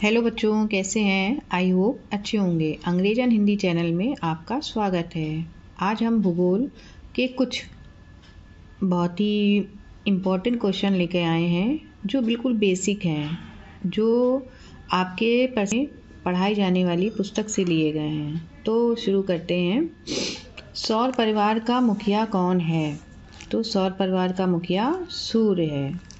Hello बच्चों, कैसे हैं? आई होप अच्छे होंगे। अंग्रेजी एंड हिंदी चैनल में आपका स्वागत है। आज हम भूगोल के कुछ बहुत ही इम्पोर्टेंट क्वेश्चन लेके आए हैं जो बिल्कुल बेसिक हैं, जो आपके पढ़ाई जाने वाली पुस्तक से लिए गए हैं। तो शुरू करते हैं। सौर परिवार का मुखिया कौन है? तो सौर परिवार का मुखिया सूर्य है।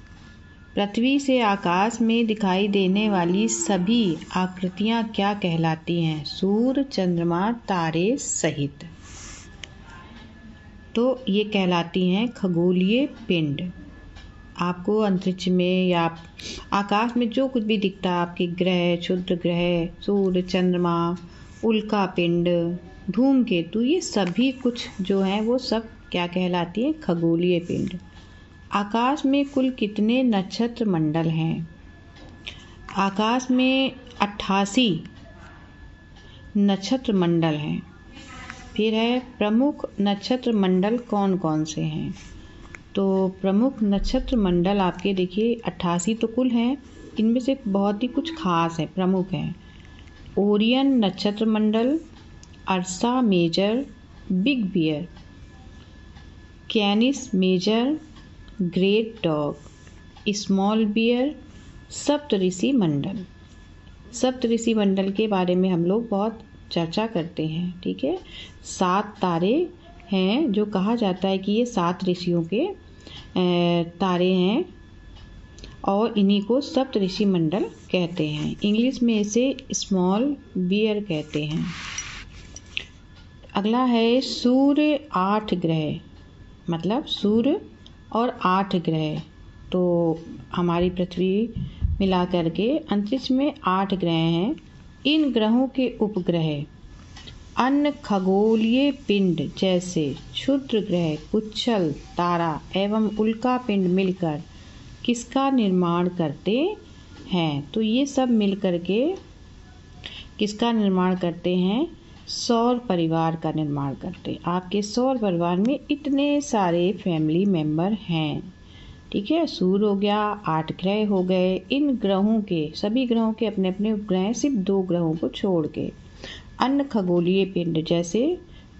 पृथ्वी से आकाश में दिखाई देने वाली सभी आकृतियाँ क्या कहलाती हैं? सूर्य, चंद्रमा, तारे सहित। तो ये कहलाती हैं खगोलीय पिंड। आपको अंतरिक्ष में या आकाश में जो कुछ भी दिखता है, आपके ग्रह, क्षुद्र ग्रह, सूर्य, चंद्रमा, उल्का पिंड, धूमकेतु, ये सभी कुछ जो हैं वो सब क्या कहलाती है? खगोलीय पिंड। आकाश में कुल कितने नक्षत्र मंडल हैं? आकाश में 88 नक्षत्र मंडल हैं। फिर है प्रमुख नक्षत्र मंडल कौन कौन से हैं? तो प्रमुख नक्षत्र मंडल आपके देखिए 88 तो कुल हैं, इनमें से बहुत ही कुछ खास है, प्रमुख हैं। ओरियन नक्षत्र मंडल, Ursa Major, big bear, Canis Major, great dog, small bear, Saptarishi मंडल। सप्तऋषि मंडल के बारे में हम लोग बहुत चर्चा करते हैं, ठीक है। 7 तारे हैं जो कहा जाता है कि ये 7 ऋषियों के तारे हैं और इन्हीं को सप्तऋषि मंडल कहते हैं। इंग्लिश में इसे स्मॉल बियर कहते हैं। अगला है सूर्य 8 ग्रह, मतलब सूर्य और 8 ग्रह। तो हमारी पृथ्वी मिला करके अंतरिक्ष में 8 ग्रह हैं। इन ग्रहों के उपग्रह अन्य खगोलीय पिंड जैसे क्षुद्र ग्रह, पुच्छल तारा एवं उल्का पिंड मिलकर किसका निर्माण करते हैं? तो ये सब मिलकर के किसका निर्माण करते हैं? सौर परिवार का निर्माण करते हैं। आपके सौर परिवार में इतने सारे फैमिली मेंबर हैं, ठीक है। सूर्य हो गया, 8 ग्रह हो गए। इन ग्रहों के सभी ग्रहों के अपने अपने उपग्रह, सिर्फ 2 ग्रहों को छोड़ के अन्य खगोलीय पिंड जैसे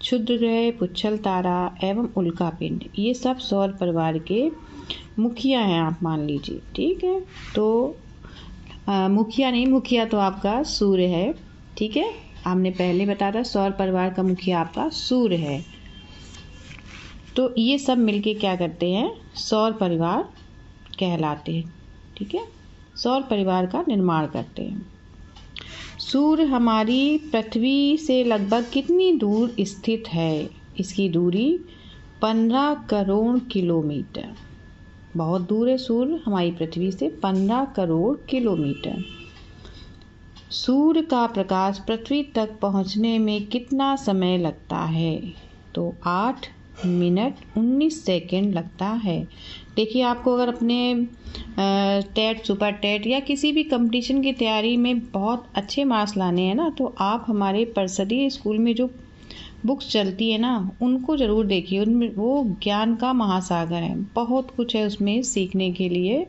क्षुद्र ग्रह, पुच्छल तारा एवं उल्का पिंड, ये सब सौर परिवार के मुखिया हैं, आप मान लीजिए, ठीक है। तो मुखिया नहीं, मुखिया तो आपका सूर्य है, ठीक है। हमने पहले बताया था सौर परिवार का मुखिया आपका सूर्य है। तो ये सब मिलके क्या करते हैं? सौर परिवार कहलाते हैं, ठीक है। सौर परिवार का निर्माण करते हैं। सूर्य हमारी पृथ्वी से लगभग कितनी दूर स्थित है? इसकी दूरी 15 करोड़ किलोमीटर। बहुत दूर है सूर्य हमारी पृथ्वी से, 15 करोड़ किलोमीटर। सूर्य का प्रकाश पृथ्वी तक पहुंचने में कितना समय लगता है? तो 8 मिनट 19 सेकेंड लगता है। देखिए, आपको अगर अपने टेट, सुपर टेट या किसी भी कंपटीशन की तैयारी में बहुत अच्छे मार्क्स लाने हैं ना, तो आप हमारे परिषदीय स्कूल में जो बुक्स चलती है ना, उनको ज़रूर देखिए। उनमें वो ज्ञान का महासागर है, बहुत कुछ है उसमें सीखने के लिए।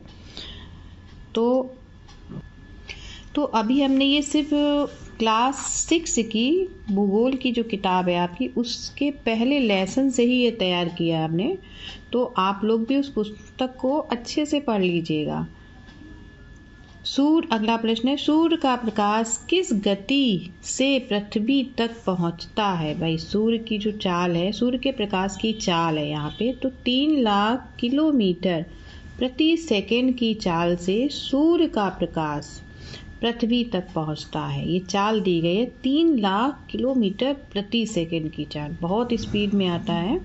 तो अभी हमने ये सिर्फ क्लास 6 की भूगोल की जो किताब है आपकी, उसके पहले लेसन से ही ये तैयार किया हमने। तो आप लोग भी उस पुस्तक को अच्छे से पढ़ लीजिएगा। अगला प्रश्न है, सूर्य का प्रकाश किस गति से पृथ्वी तक पहुंचता है? भाई, सूर्य की जो चाल है, सूर्य के प्रकाश की चाल है यहाँ पे, तो 3 लाख किलोमीटर प्रति सेकंड की चाल से सूर्य का प्रकाश पृथ्वी तक पहुंचता है। ये चाल दी गई है, 3 लाख किलोमीटर प्रति सेकंड की चाल, बहुत स्पीड में आता है।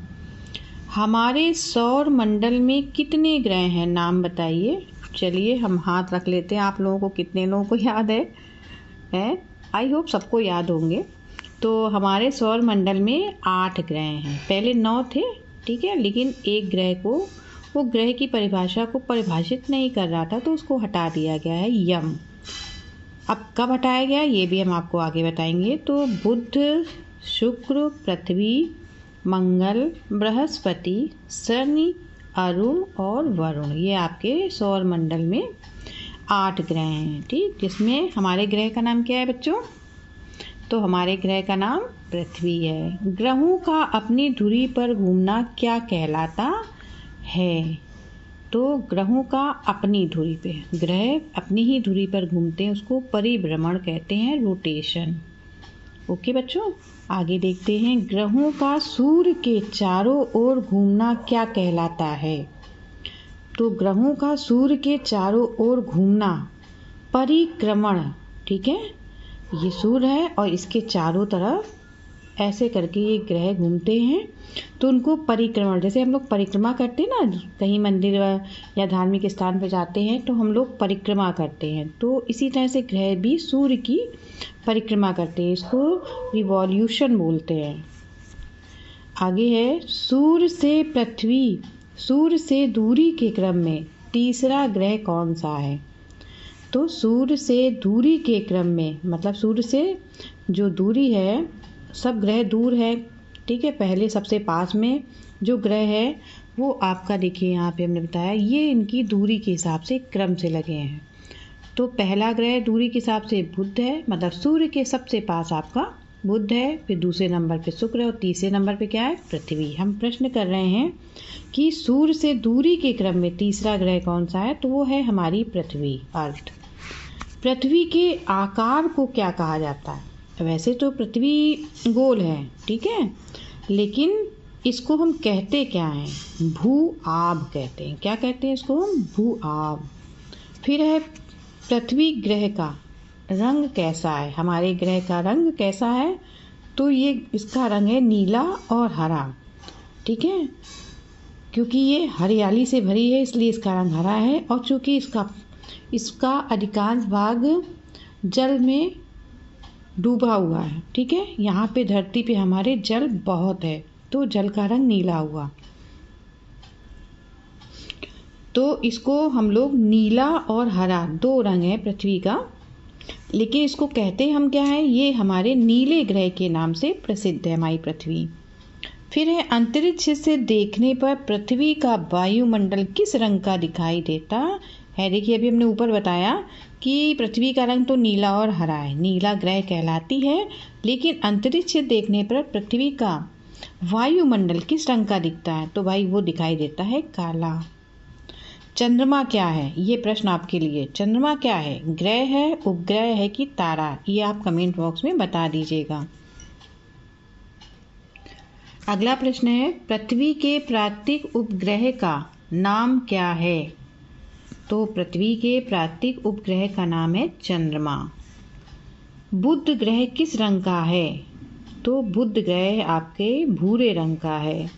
हमारे सौर मंडल में कितने ग्रह हैं? नाम बताइए। चलिए हम हाथ रख लेते हैं, आप लोगों को कितने लोगों को याद है? आई होप सबको याद होंगे। तो हमारे सौर मंडल में 8 ग्रह हैं। पहले 9 थे, ठीक है, लेकिन एक ग्रह को, वो ग्रह की परिभाषा को परिभाषित नहीं कर रहा था, तो उसको हटा दिया गया है, यम। अब कब हटाया गया ये भी हम आपको आगे बताएंगे। तो बुध, शुक्र, पृथ्वी, मंगल, बृहस्पति, शनि, अरुण और वरुण, ये आपके सौर मंडल में 8 ग्रह हैं, ठीक, जिसमें हमारे ग्रह का नाम क्या है बच्चों? तो हमारे ग्रह का नाम पृथ्वी है। ग्रहों का अपनी धुरी पर घूमना क्या कहलाता है? तो ग्रहों का अपनी धुरी पे, ग्रह अपनी ही धुरी पर घूमते हैं, उसको परिभ्रमण कहते हैं, रोटेशन। ओके बच्चों, आगे देखते हैं। ग्रहों का सूर्य के चारों ओर घूमना क्या कहलाता है? तो ग्रहों का सूर्य के चारों ओर घूमना, परिक्रमण, ठीक है, ये सूर्य है और इसके चारों तरफ ऐसे करके ये ग्रह घूमते हैं, तो उनको परिक्रमण, जैसे हम लोग परिक्रमा करते हैं ना, कहीं मंदिर या धार्मिक स्थान पर जाते हैं तो हम लोग परिक्रमा करते हैं, तो इसी तरह से ग्रह भी सूर्य की परिक्रमा करते हैं, इसको रिवॉल्यूशन बोलते हैं। आगे है, सूर्य से दूरी के क्रम में तीसरा ग्रह कौन सा है? तो सूर्य से दूरी के क्रम में, मतलब सूर्य से जो दूरी है, सब ग्रह दूर है, ठीक है, पहले सबसे पास में जो ग्रह है वो आपका, देखिए यहाँ पे हमने बताया, ये इनकी दूरी के हिसाब से क्रम से लगे हैं। तो पहला ग्रह दूरी के हिसाब से बुध है, मतलब सूर्य के सबसे पास आपका बुध है, फिर दूसरे नंबर पे शुक्र है और तीसरे नंबर पे क्या है? पृथ्वी। हम प्रश्न कर रहे हैं कि सूर्य से दूरी के क्रम में तीसरा ग्रह कौन सा है? तो वो है हमारी पृथ्वी, अर्थ। पृथ्वी के आकार को क्या कहा जाता है? वैसे तो पृथ्वी गोल है, ठीक है, लेकिन इसको हम कहते क्या हैं? भू-आभ कहते हैं। क्या कहते हैं इसको हम? भू-आभ। फिर है, पृथ्वी ग्रह का रंग कैसा है? हमारे ग्रह का रंग कैसा है? तो ये इसका रंग है नीला और हरा, ठीक है, क्योंकि ये हरियाली से भरी है इसलिए इसका रंग हरा है, और चूँकि इसका अधिकांश भाग जल में डूबा हुआ है, ठीक है, यहाँ पे धरती पे हमारे जल बहुत है तो जल का रंग नीला हुआ, तो इसको हम लोग नीला और हरा, दो रंग है पृथ्वी का, लेकिन इसको कहते हम क्या है? ये हमारे नीले ग्रह के नाम से प्रसिद्ध है हमारी पृथ्वी। फिर है, अंतरिक्ष से देखने पर पृथ्वी का वायुमंडल किस रंग का दिखाई देता है? देखिए अभी हमने ऊपर बताया कि पृथ्वी का रंग तो नीला और हरा है, नीला ग्रह कहलाती है, लेकिन अंतरिक्ष से देखने पर पृथ्वी का वायुमंडल किस रंग का दिखता है? तो भाई वो दिखाई देता है काला। चंद्रमा क्या है? ये प्रश्न आपके लिए। चंद्रमा क्या है? ग्रह है, उपग्रह है कि तारा? ये आप कमेंट बॉक्स में बता दीजिएगा। अगला प्रश्न है, पृथ्वी के प्राकृतिक उपग्रह का नाम क्या है? तो पृथ्वी के प्राकृतिक उपग्रह का नाम है चंद्रमा। बुध ग्रह किस रंग का है? तो बुध ग्रह आपके भूरे रंग का है।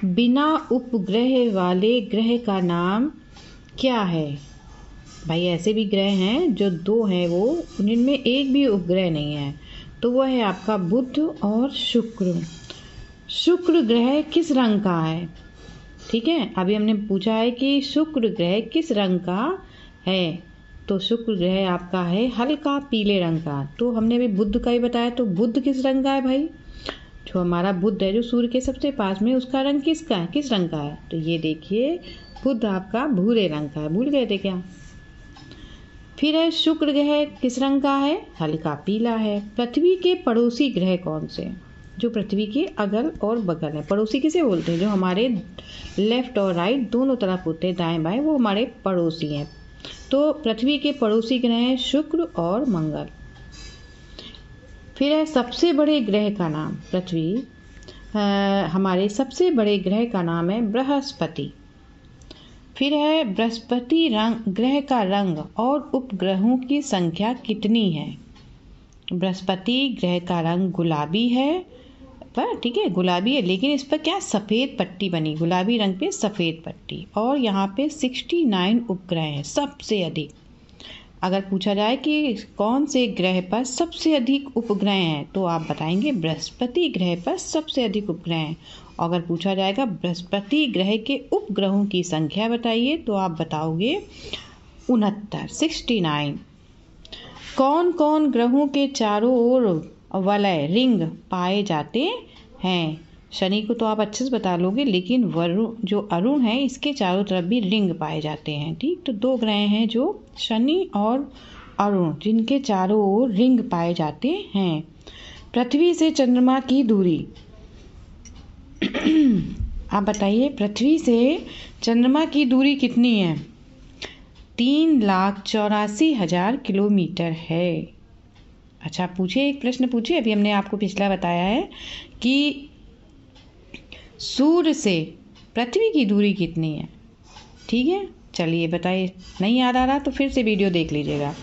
बिना उपग्रह वाले ग्रह का नाम क्या है? भाई ऐसे भी ग्रह हैं जो दो हैं, वो उनमें एक भी उपग्रह नहीं है, तो वह है आपका बुध और शुक्र। शुक्र ग्रह किस रंग का है? ठीक है, अभी हमने पूछा है कि शुक्र ग्रह किस रंग का है, तो शुक्र ग्रह आपका है हल्का पीले रंग का। तो हमने अभी बुध का ही बताया, तो बुध किस रंग का है भाई? जो हमारा बुध है जो सूर्य के सबसे पास में, उसका रंग किसका है, किस रंग का है? तो ये देखिए बुध आपका भूरे रंग का है। भूल गए थे क्या? फिर है, शुक्र ग्रह किस रंग का है? हल्का पीला है। पृथ्वी के पड़ोसी ग्रह कौन से? जो पृथ्वी के अगल और बगल है। पड़ोसी किसे बोलते हैं? जो हमारे लेफ्ट और राइट दोनों तरफ होते हैं, दाएं बाएं, वो हमारे पड़ोसी हैं। तो पृथ्वी के पड़ोसी ग्रह हैं शुक्र और मंगल। फिर है, सबसे बड़े ग्रह का नाम। पृथ्वी हमारे सबसे बड़े ग्रह का नाम है बृहस्पति। फिर है, बृहस्पति ग्रह का रंग और उपग्रहों की संख्या कितनी है? बृहस्पति ग्रह का रंग गुलाबी है, पर ठीक है गुलाबी है, लेकिन इस पर क्या सफ़ेद पट्टी बनी, गुलाबी रंग पे सफ़ेद पट्टी, और यहाँ पे 69 उपग्रह हैं, सबसे अधिक। अगर पूछा जाए कि कौन से ग्रह पर सबसे अधिक उपग्रह हैं, तो आप बताएंगे बृहस्पति ग्रह पर सबसे अधिक उपग्रह हैं। अगर पूछा जाएगा बृहस्पति ग्रह के उपग्रहों की संख्या बताइए, तो आप बताओगे 69। कौन कौन ग्रहों के चारों ओर वलय रिंग पाए जाते हैं? शनि को तो आप अच्छे से बता लोगे, लेकिन वरुण जो अरुण है इसके चारों तरफ भी रिंग पाए जाते हैं। ठीक, तो दो ग्रह हैं जो शनि और अरुण, जिनके चारों ओर रिंग पाए जाते हैं। पृथ्वी से चंद्रमा की दूरी आप बताइए, पृथ्वी से चंद्रमा की दूरी कितनी है? 3,84,000 किलोमीटर है। अच्छा, पूछे एक प्रश्न पूछे, अभी हमने आपको पिछला बताया है कि सूर्य से पृथ्वी की दूरी कितनी है। ठीक है, चलिए बताइए। नहीं याद आ रहा तो फिर से वीडियो देख लीजिएगा।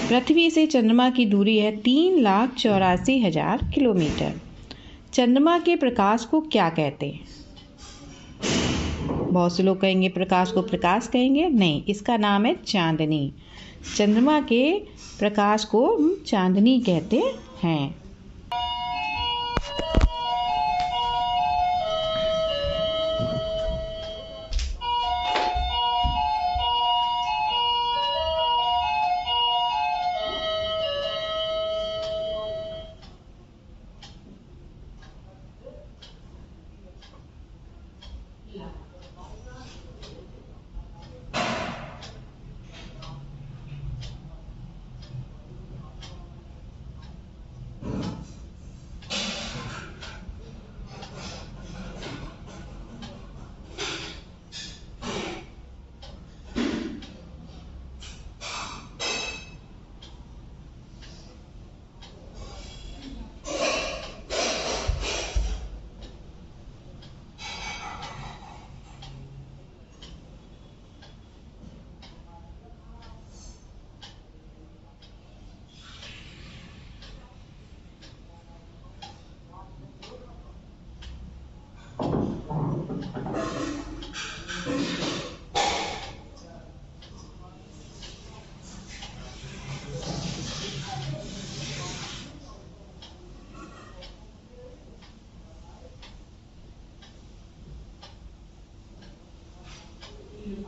पृथ्वी से चंद्रमा की दूरी है 3,84,000 किलोमीटर। चंद्रमा के प्रकाश को क्या कहते हैं? बहुत से लोग कहेंगे प्रकाश को प्रकाश कहेंगे, नहीं, इसका नाम है चांदनी। चंद्रमा के प्रकाश को हम चांदनी कहते हैं।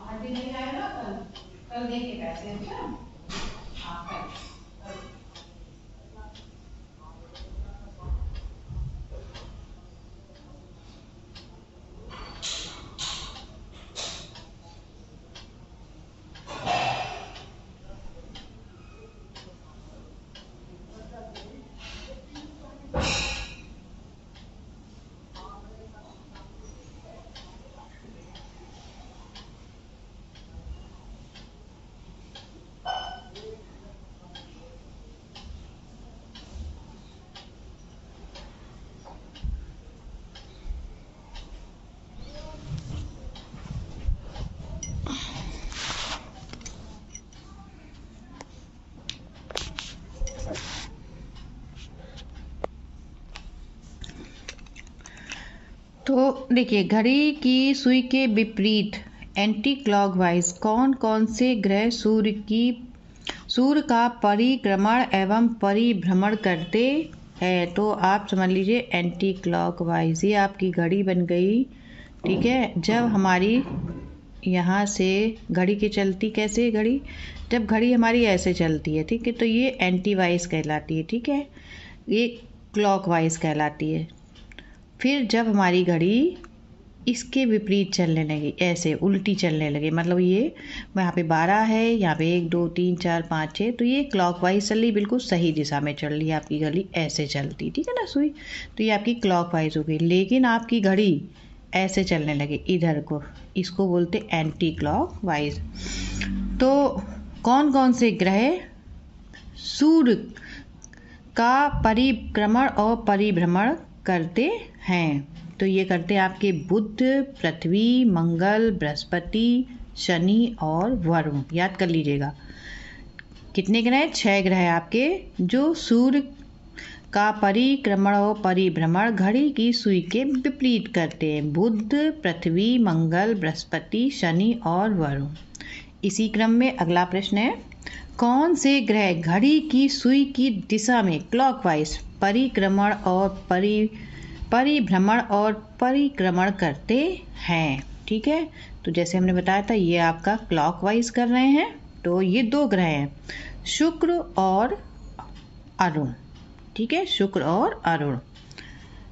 आज भी नहीं आएगा, कल देख के पैसे। अच्छा, तो देखिए, घड़ी की सुई के विपरीत एंटी क्लॉकवाइज कौन कौन से ग्रह सूर्य का परिक्रमण एवं परिभ्रमण करते हैं? तो आप समझ लीजिए एंटी क्लॉकवाइज, ये आपकी घड़ी बन गई। ठीक है, जब हमारी यहाँ से घड़ी की चलती कैसे घड़ी, जब घड़ी हमारी ऐसे चलती है, ठीक है, तो ये एंटी वाइज कहलाती है। ठीक है, ये क्लॉकवाइज कहलाती है। फिर जब हमारी घड़ी इसके विपरीत चलने लगी, ऐसे उल्टी चलने लगे, मतलब ये यहाँ पे 12 है, यहाँ पे 1 2 3 4 5 6, तो ये क्लॉकवाइज चल रही, बिल्कुल सही दिशा में चल रही है आपकी घड़ी, ऐसे चलती, ठीक है ना सुई, तो ये आपकी क्लॉकवाइज हो गई। लेकिन आपकी घड़ी ऐसे चलने लगे इधर को, इसको बोलते एंटी क्लॉकवाइज। तो कौन कौन से ग्रह सूर्य का परिक्रमण और परिभ्रमण करते हैं? तो ये करते हैं आपके बुध, पृथ्वी, मंगल, बृहस्पति, शनि और वरुण। याद कर लीजिएगा कितने ग्रह हैं? 6 ग्रह हैं आपके जो सूर्य का परिक्रमण और परिभ्रमण घड़ी की सुई के विपरीत करते हैं। बुध, पृथ्वी, मंगल, बृहस्पति, शनि और वरुण। इसी क्रम में अगला प्रश्न है, कौन से ग्रह घड़ी की सुई की दिशा में क्लॉकवाइज परिक्रमण और परिभ्रमण और परिक्रमण करते हैं? ठीक है, तो जैसे हमने बताया था ये आपका क्लॉकवाइज कर रहे हैं। तो ये 2 ग्रह हैं, शुक्र और अरुण। ठीक है, शुक्र और अरुण।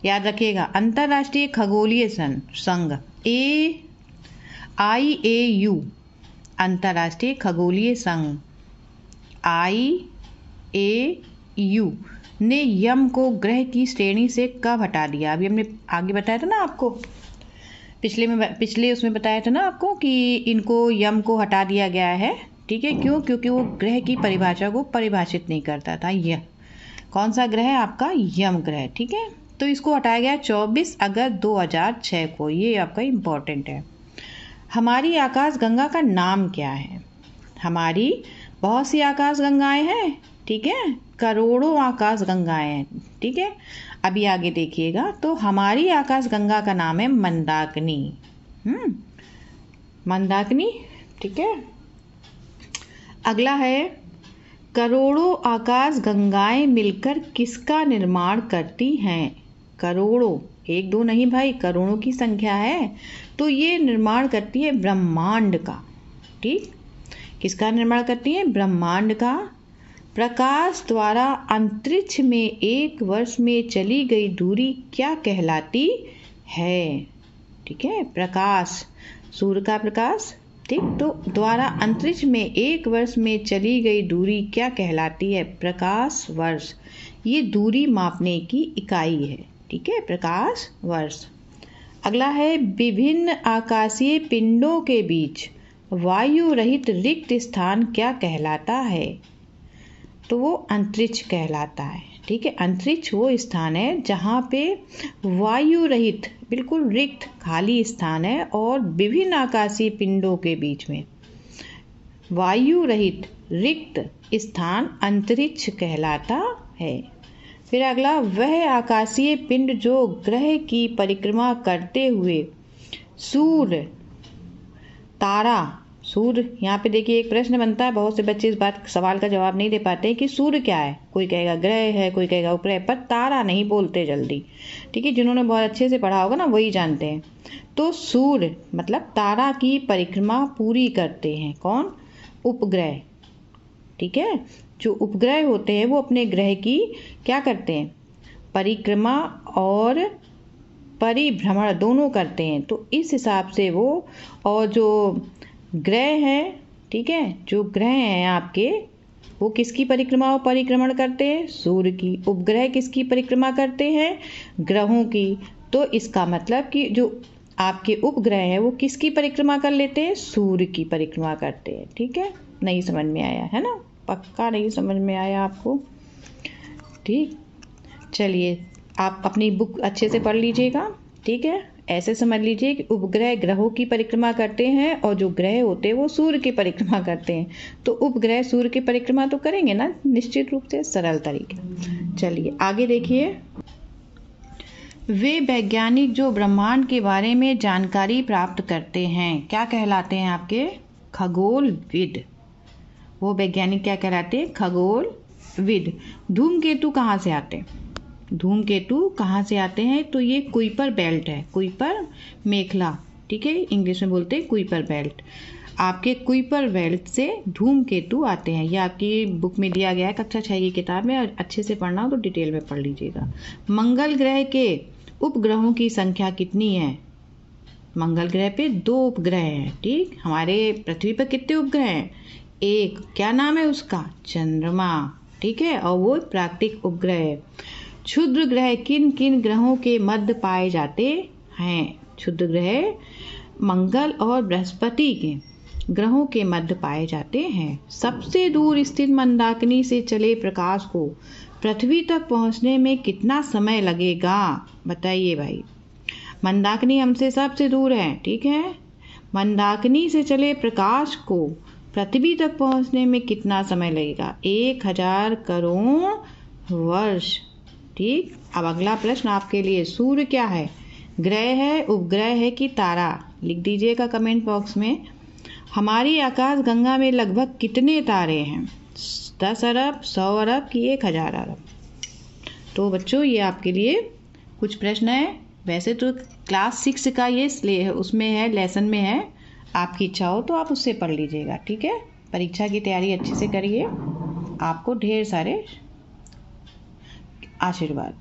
याद रखिएगा, अंतर्राष्ट्रीय खगोलीय संघ IAU, अंतर्राष्ट्रीय खगोलीय संघ IAU ने यम को ग्रह की श्रेणी से कब हटा दिया? अभी हमने आगे बताया था ना आपको, पिछले उसमें बताया था ना आपको कि इनको यम को हटा दिया गया है। ठीक है, क्यों? क्योंकि वो ग्रह की परिभाषा को परिभाषित नहीं करता था। यह कौन सा ग्रह है आपका? यम ग्रह। ठीक है, तो इसको हटाया गया 24 अगस्त 2006 को। ये आपका इम्पोर्टेंट है। हमारी आकाश गंगा का नाम क्या है? हमारी बहुत सी आकाश गंगाएं हैं। ठीक है, करोड़ों आकाश गंगाएं हैं। ठीक है, अभी आगे देखिएगा, तो हमारी आकाश गंगा का नाम है मंदाकिनी। मंदाकिनी। ठीक है, अगला है, करोड़ों आकाश गंगाएं मिलकर किसका निर्माण करती हैं? करोड़ों, एक दो नहीं भाई, करोड़ों की संख्या है। तो ये निर्माण करती है ब्रह्मांड का। ठीक, किसका निर्माण करती है? ब्रह्मांड का। प्रकाश द्वारा अंतरिक्ष में एक वर्ष में चली गई दूरी क्या कहलाती है? ठीक है, प्रकाश, सूर्य का प्रकाश। ठीक, तो द्वारा अंतरिक्ष में एक वर्ष में चली गई दूरी क्या कहलाती है? प्रकाश वर्ष। ये दूरी मापने की इकाई है। ठीक है, प्रकाश वर्ष। अगला है, विभिन्न आकाशीय पिंडों के बीच वायु रहित रिक्त स्थान क्या कहलाता है? तो वो अंतरिक्ष कहलाता है। ठीक है, अंतरिक्ष वो स्थान है जहाँ पे वायु रहित, बिल्कुल रिक्त खाली स्थान है, और विभिन्न आकाशीय पिंडों के बीच में वायु रहित रिक्त स्थान अंतरिक्ष कहलाता है। फिर अगला, वह आकाशीय पिंड जो ग्रह की परिक्रमा करते हुए सूर्य, तारा, सूर्य, यहाँ पे देखिए एक प्रश्न बनता है, बहुत से बच्चे इस बात सवाल का जवाब नहीं दे पाते कि सूर्य क्या है। कोई कहेगा ग्रह है, कोई कहेगा उपग्रह, पर तारा नहीं बोलते जल्दी। ठीक है, जिन्होंने बहुत अच्छे से पढ़ा होगा ना वही जानते हैं। तो सूर्य मतलब तारा की परिक्रमा पूरी करते हैं कौन? उपग्रह। ठीक है, जो उपग्रह होते हैं वो अपने ग्रह की क्या करते हैं? परिक्रमा और परिभ्रमण दोनों करते हैं। तो इस हिसाब से वो, और जो ग्रह हैं, ठीक है, जो ग्रह हैं आपके, वो किसकी परिक्रमा और परिक्रमण करते हैं? सूर्य की। उपग्रह किसकी परिक्रमा करते हैं? ग्रहों की। तो इसका मतलब कि जो आपके उपग्रह हैं वो किसकी परिक्रमा कर लेते हैं? सूर्य की परिक्रमा करते हैं। ठीक है, नहीं समझ में आया है ना? पक्का नहीं समझ में आया आपको? ठीक, चलिए आप अपनी बुक अच्छे से पढ़ लीजिएगा। ठीक है, ऐसे समझ लीजिए कि उपग्रह ग्रहों की परिक्रमा करते हैं और जो ग्रह होते हैं वो सूर्य की परिक्रमा करते हैं। तो उपग्रह सूर्य की परिक्रमा तो करेंगे ना निश्चित रूप से, सरल तरीके। चलिए आगे देखिए, वे वैज्ञानिक जो ब्रह्मांड के बारे में जानकारी प्राप्त करते हैं क्या कहलाते हैं आपके? खगोलविद। वो वैज्ञानिक क्या कहलाते हैं? खगोलविद। धूमकेतु कहाँ से आते हैं? धूमकेतु कहाँ से आते हैं? तो ये कुइपर बेल्ट है, कुइपर मेखला। ठीक है, इंग्लिश में बोलते हैं कुइपर बेल्ट। आपके कुइपर बेल्ट से धूमकेतु आते हैं। ये आपकी बुक में दिया गया है, कक्षा 6 की किताब में, और अच्छे से पढ़ना हो तो डिटेल में पढ़ लीजिएगा। मंगल ग्रह के उपग्रहों की संख्या कितनी है? मंगल ग्रह पे 2 उपग्रह हैं। ठीक, हमारे पृथ्वी पर कितने उपग्रह हैं? एक, क्या नाम है उसका? चंद्रमा। ठीक है, और वो प्राकृतिक उपग्रह है। क्षुद्र ग्रह किन किन ग्रहों के मध्य पाए जाते हैं? क्षुद्र ग्रह मंगल और बृहस्पति के ग्रहों के मध्य पाए जाते हैं। सबसे दूर स्थित मंदाकिनी से चले प्रकाश को पृथ्वी तक पहुंचने में कितना समय लगेगा? बताइए भाई। मंदाकिनी हमसे सबसे दूर है। ठीक है, मंदाकिनी से चले प्रकाश को पृथ्वी तक पहुंचने में कितना समय लगेगा? 1000 करोड़ वर्ष। ठीक, अब अगला प्रश्न आपके लिए, सूर्य क्या है? ग्रह है, उपग्रह है कि तारा? लिख दीजिएगा कमेंट बॉक्स में। हमारी आकाश गंगा में लगभग कितने तारे हैं? 10 अरब, 100 अरब कि 1000 अरब? तो बच्चों ये आपके लिए कुछ प्रश्न है। वैसे तो क्लास 6 का ये उसमें है, लेसन में है। आपकी इच्छा हो तो आप उससे पढ़ लीजिएगा। ठीक है, परीक्षा की तैयारी अच्छे से करिए। आपको ढेर सारे आशीर्वाद।